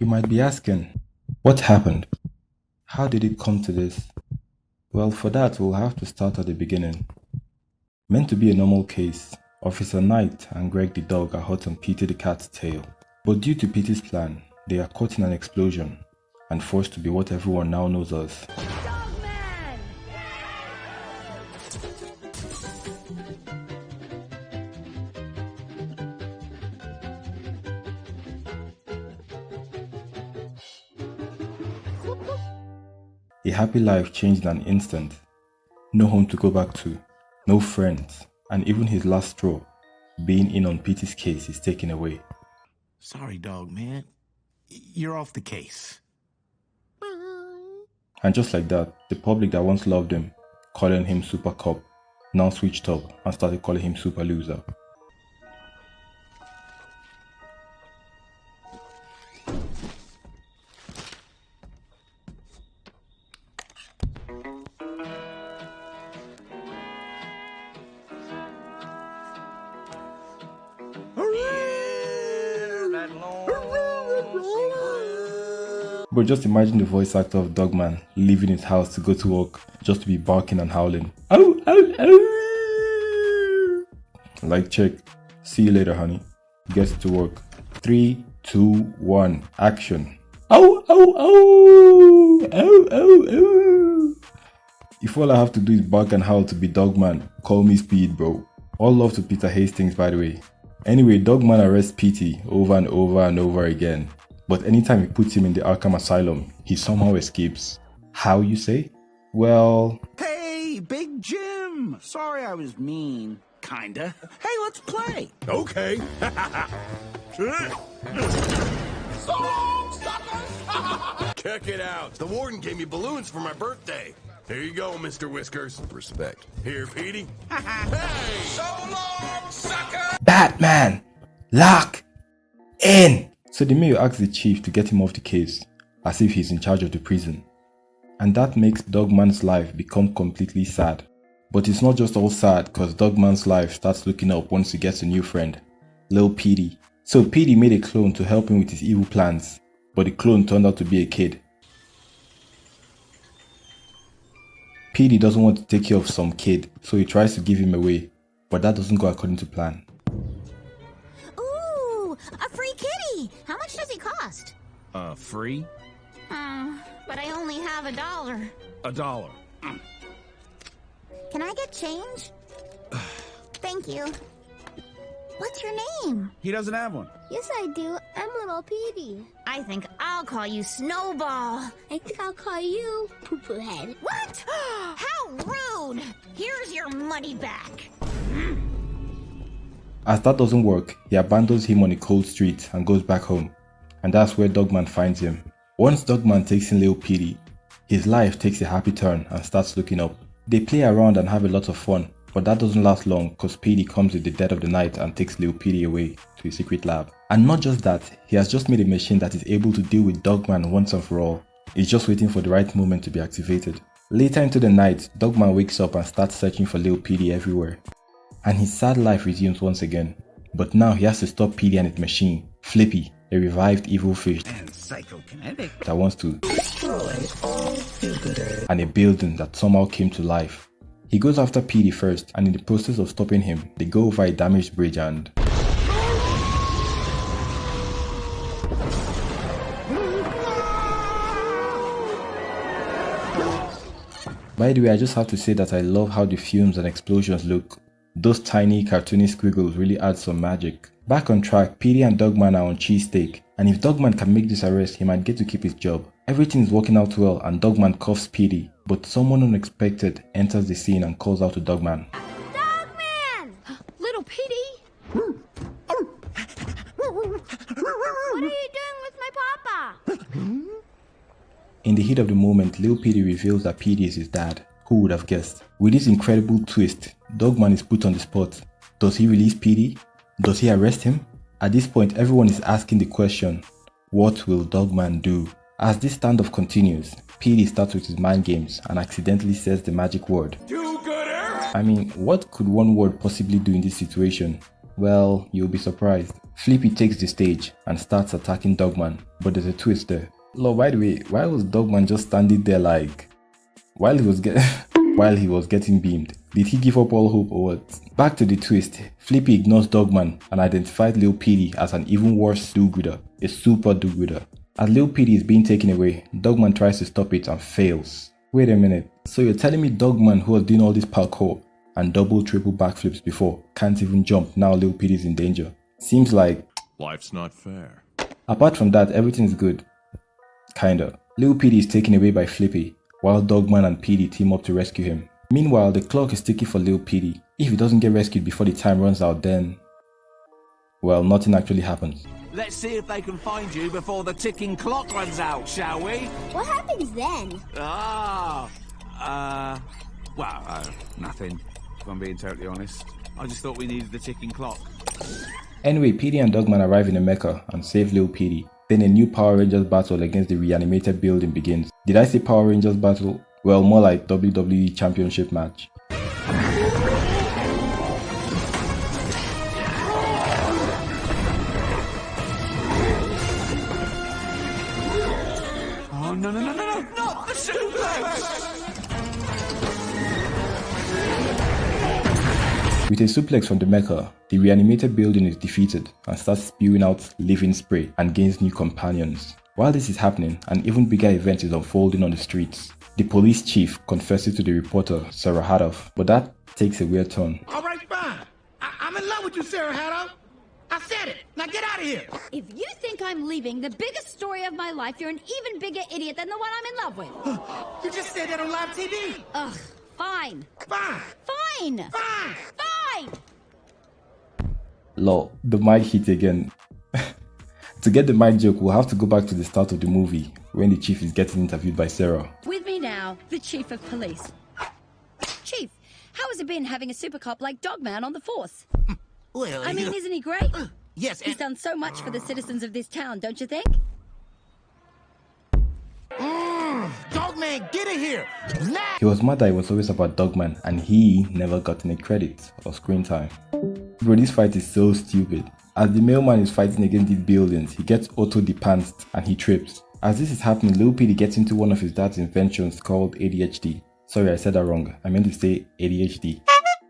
You might be asking, what happened? How did it come to this? Well, for that, we'll have to start at the beginning. Meant to be a normal case, Officer Knight and Greg the dog are hot on Petey the cat's tail. But due to Petey's plan, they are caught in an explosion and forced to be what everyone now knows as Dogman! A happy life changed in an instant. No home to go back to, no friends, and even his last straw, being in on Petey's case, is taken away. Sorry, Dogman. You're off the case. And just like that, the public that once loved him, calling him Super Cop, now switched up and started calling him Super Loser. But just imagine the voice actor of Dogman leaving his house to go to work just to be barking and howling. Ow, ow, ow! Like, check. See you later, honey. Gets to work. 3, 2, 1, action. Ow, ow, ow! Ow, ow, ow! If all I have to do is bark and howl to be Dogman, call me Speed, bro. All love to Peter Hastings, by the way. Anyway, Dogman arrests Petey over and over and over again. But anytime he puts him in the Arkham Asylum, he somehow escapes. How, you say? Well... Hey, Big Jim! Sorry I was mean. Kinda. Hey, let's play. Okay. So long, suckers! Check it out. The warden gave me balloons for my birthday. Here you go, Mr. Whiskers. Respect. Here, Petey. Hey! So long, sucker! Batman! Lock! In! So the mayor asks the chief to get him off the case, as if he's in charge of the prison. And that makes Dogman's life become completely sad. But it's not just all sad, cause Dogman's life starts looking up once he gets a new friend, Lil Petey. So Petey made a clone to help him with his evil plans, but the clone turned out to be a kid. Petey doesn't want to take care of some kid, so he tries to give him away, but that doesn't go according to plan. Ooh, a free kitty! How much does he cost? Free? But I only have $1. $1. Can I get change? Thank you. What's your name? He doesn't have one. Yes, I do. I'm Little Petey. I think I'll call you Snowball. I think I'll call you Poo-Poo Head. What? How rude! Here's your money back. As that doesn't work, he abandons him on a cold street and goes back home. And that's where Dogman finds him. Once Dogman takes in Lil Petey, his life takes a happy turn and starts looking up. They play around and have a lot of fun, but that doesn't last long cause Petey comes in the dead of the night and takes Lil Petey away to his secret lab. And not just that, he has just made a machine that is able to deal with Dogman once and for all. It's just waiting for the right moment to be activated. Later into the night, Dogman wakes up and starts searching for Lil Petey everywhere. And his sad life resumes once again. But now he has to stop Petey and his machine, Flippy, a revived evil fish And psychokinetic. that wants to and a building that somehow came to life. He goes after Petey first, and in the process of stopping him, they go over a damaged bridge and... By the way, I just have to say that I love how the fumes and explosions look. Those tiny cartoony squiggles really add some magic. Back on track, Petey and Dogman are on cheesesteak, and if Dogman can make this arrest, he might get to keep his job. Everything is working out well and Dogman cuffs Petey, but someone unexpected enters the scene and calls out to Dogman. Dogman! Little Petey? What are you doing with my papa? In the heat of the moment, Lil Petey reveals that Petey is his dad. Who would have guessed? With this incredible twist, Dogman is put on the spot. Does he release Petey? Does he arrest him? At this point, everyone is asking the question, what will Dogman do? As this standoff continues, Petey starts with his mind games and accidentally says the magic word. Do-gooder! I mean, what could one word possibly do in this situation? Well, you'll be surprised. Flippy takes the stage and starts attacking Dogman, but there's a twist there. Lord, by the way, why was Dogman just standing there like while he was getting beamed? Did he give up all hope or what? Back to the twist. Flippy ignores Dogman and identifies Lil Petey as an even worse do-gooder, a super do-gooder. As Lil Petey is being taken away, Dogman tries to stop it and fails. Wait a minute, so you're telling me Dogman, who was doing all this parkour and double triple backflips before, can't even jump now Lil Petey's in danger? Seems like Life's not fair. Apart from that, everything's good. Kinda. Lil Petey is taken away by Flippy, while Dogman and Petey team up to rescue him. Meanwhile, the clock is ticking for Lil Petey. If he doesn't get rescued before the time runs out, then well, nothing actually happens. Let's see if they can find you before the ticking clock runs out, shall we? What happens then? Nothing. If I'm being totally honest. I just thought we needed the ticking clock. Anyway, Petey and Dogman arrive in the Mecca and save Lil Petey. Then a new Power Rangers battle against the reanimated building begins. Did I say Power Rangers battle? Well, more like WWE Championship match. Oh, no, not the suplex! With a suplex from the Mecca, the reanimated building is defeated and starts spewing out living spray and gains new companions. While this is happening, an even bigger event is unfolding on the streets. The police chief confesses to the reporter, Sarah Hadoff, but that takes a weird turn. Alright, fine. I'm in love with you, Sarah Hadoff. I said it. Now get out of here. If you think I'm leaving the biggest story of my life, you're an even bigger idiot than the one I'm in love with. You just said that on live TV. Ugh, fine. Fine. Fine. Fine. Fine. Lol, the mic hit again. To get the mic joke, we'll have to go back to the start of the movie, when the chief is getting interviewed by Sarah. With me now, the chief of police. Chief, how has it been having a super cop like Dogman on the force? Well, I mean, isn't he great? yes, He's done so much for the citizens of this town, don't you think? Dogman, get in here. Now. He was mad that it was always about Dogman and he never got any credit or screen time. Bro, this fight is so stupid. As the mailman is fighting against these buildings, he gets auto-depanced and he trips. As this is happening, Lil Petey gets into one of his dad's inventions called ADHD. Sorry, I said that wrong. I meant to say ADHD.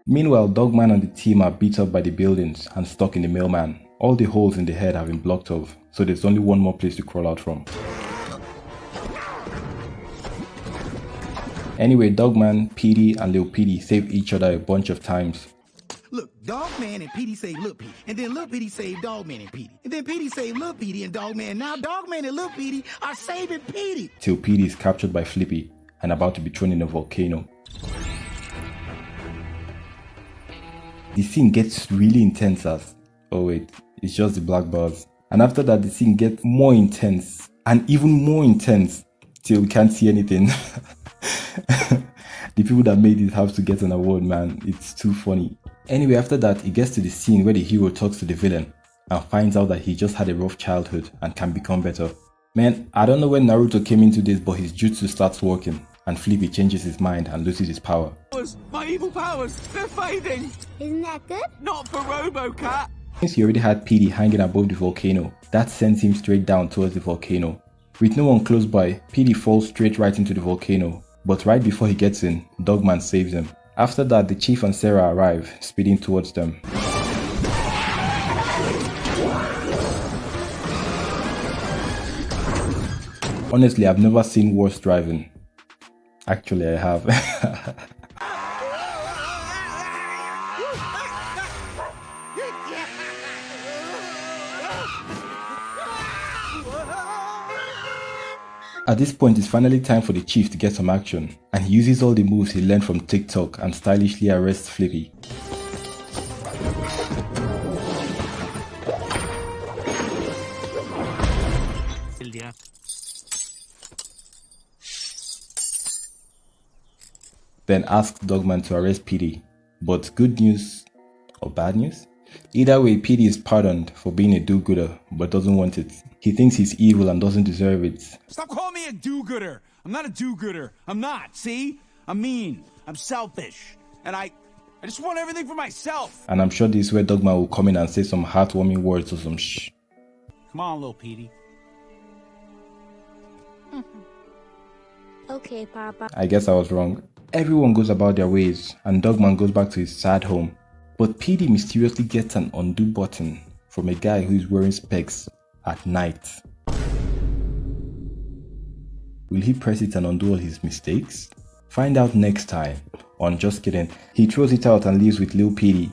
Meanwhile, Dogman and the team are beat up by the buildings and stuck in the mailman. All the holes in the head have been blocked off, so there's only one more place to crawl out from. Anyway, Dogman, Petey, and Lil Petey save each other a bunch of times. Look, Dogman and Petey saved Lil Petey, and then Lil Petey saved Dogman and Petey, and then Petey saved Lil Petey and Dogman. Now Dogman and Lil Petey are saving Petey. Till Petey is captured by Flippy and about to be thrown in a volcano. The scene gets really intense as... oh wait, it's just the black bars. And after that, the scene gets more intense and even more intense till we can't see anything. The people that made it have to get an award, man. It's too funny. Anyway, after that, it gets to the scene where the hero talks to the villain and finds out that he just had a rough childhood and can become better. Man, I don't know when Naruto came into this, but his jutsu starts working and Flippy changes his mind and loses his power. My evil powers, they're fading. Isn't that good? Not for RoboCat. Since he already had Petey hanging above the volcano, that sends him straight down towards the volcano. With no one close by, Petey falls straight right into the volcano, but right before he gets in, Dogman saves him. After that, the chief and Sarah arrive, speeding towards them. Honestly, I've never seen worse driving. Actually, I have. At this point, it's finally time for the chief to get some action, and he uses all the moves he learned from TikTok and stylishly arrests Flippy. Then asks Dogman to arrest Petey. But good news or bad news? Either way, Petey is pardoned for being a do-gooder, but doesn't want it. He thinks he's evil and doesn't deserve it. Stop calling me a do-gooder. I'm not a do-gooder. I'm not, see? I'm mean. I'm selfish. And I I just want everything for myself. And I'm sure this is where Dogman will come in and say some heartwarming words or some shh. Come on, Lil Petey. Okay, Papa. I guess I was wrong. Everyone goes about their ways, and Dogman goes back to his sad home. But Petey mysteriously gets an undo button from a guy who is wearing specs at night. Will he press it and undo all his mistakes? Find out next time on Just Kidding. He throws it out and lives with Lil Petey.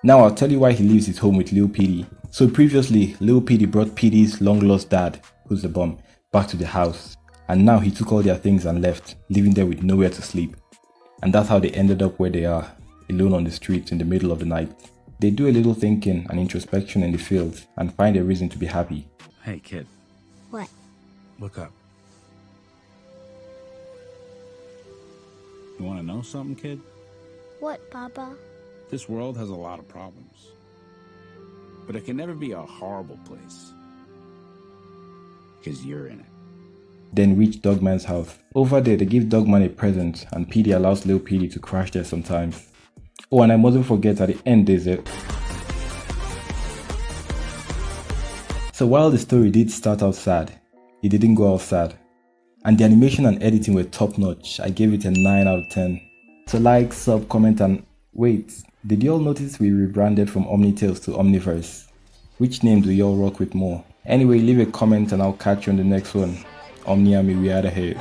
Now I'll tell you why he leaves his home with Lil Petey. So previously, Lil Petey brought Petey's long lost dad, who's the bum, back to the house. And now he took all their things and left, leaving them with nowhere to sleep. And that's how they ended up where they are, alone on the streets in the middle of the night. They do a little thinking and introspection in the field and find a reason to be happy. Hey, kid. What? Look up. You want to know something, kid? What, Papa? This world has a lot of problems. But it can never be a horrible place. Because you're in it. Then reach Dogman's house. Over there, they give Dogman a present and Petey allows Lil Petey to crash there sometimes. Oh, and I mustn't forget at the end there's it. So while the story did start out sad, it didn't go out sad. And the animation and editing were top notch. I gave it a 9 out of 10. So like, sub, comment and wait, did you all notice we rebranded from Omnitales to Omniverse? Which name do y'all rock with more? Anyway, leave a comment and I'll catch you on the next one. Omnia me, we out of here.